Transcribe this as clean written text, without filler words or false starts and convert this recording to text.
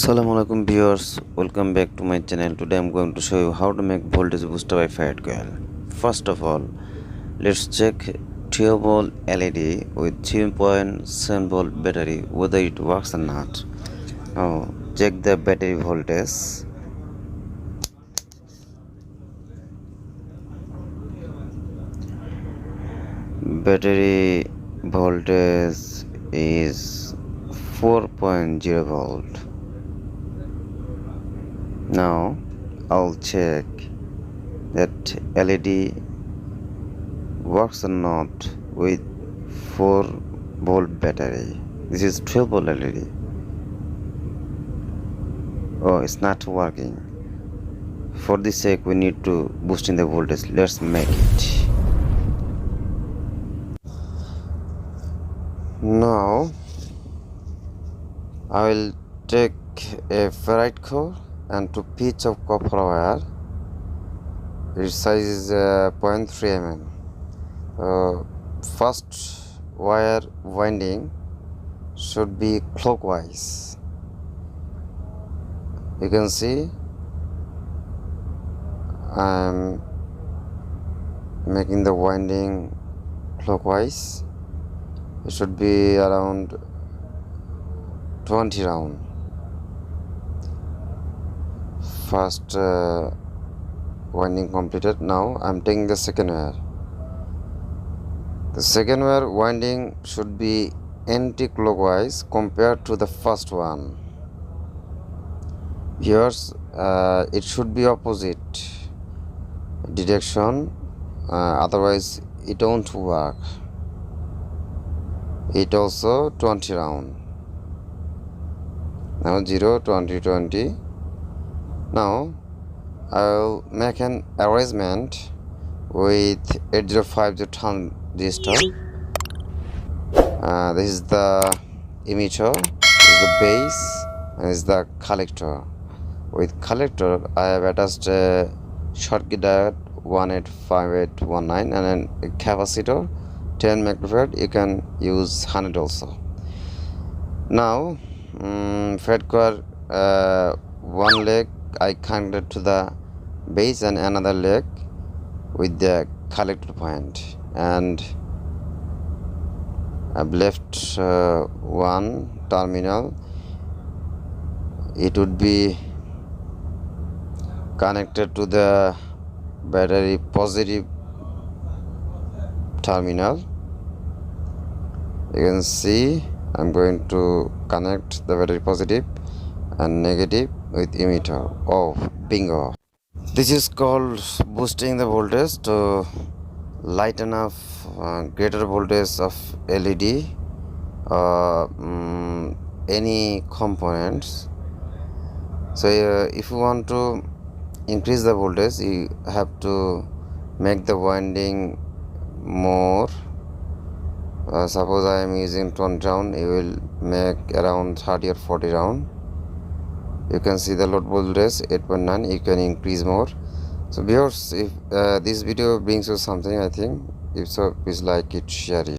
Assalamualaikum viewers, welcome back to my channel. Today I'm going to show you how to make voltage booster by ferrite coil. First of all, let's check 12 volt LED with 3.7 volt battery whether it works or not. Now check the battery voltage. Battery voltage is 4.0 volt. Now I'll check that LED works or not with 4 volt battery. This is 12 volt LED. Oh, it's not working. For this sake we need to boost in the voltage. Let's make it. Now I will take a ferrite core and 2 pieces of copper wire. Its size is 0.3 mm. First wire winding should be clockwise. You can see I'm making the winding clockwise. It should be around 20 round. First winding completed. Now I'm taking the second wire. The second wire winding should be anti-clockwise compared to the first one. Here it should be opposite direction, otherwise it won't work. It also 20 round. Now 0, 20, 20. Now I'll make an arrangement with 8050 transistor. This is the emitter, this is the base, and this is the collector. With collector I have attached a short diode 185819 and then a capacitor 10 microfarad. You can use 100 also. Now ferrite coil, one leg I connected to the base and another leg with the collector point, and I've left one terminal. It would be connected to the battery positive terminal. You can see I'm going to connect the battery positive and negative with emitter. Oh, bingo! This is called boosting the voltage to lighten up greater voltage of LED or any components. So if you want to increase the voltage, you have to make the winding more. Suppose I am using 20 round, you will make around 30 or 40 round. You can see the load voltage 8.9. You can increase more. So viewers, if this video brings you something, I think, if so, please like it, share it.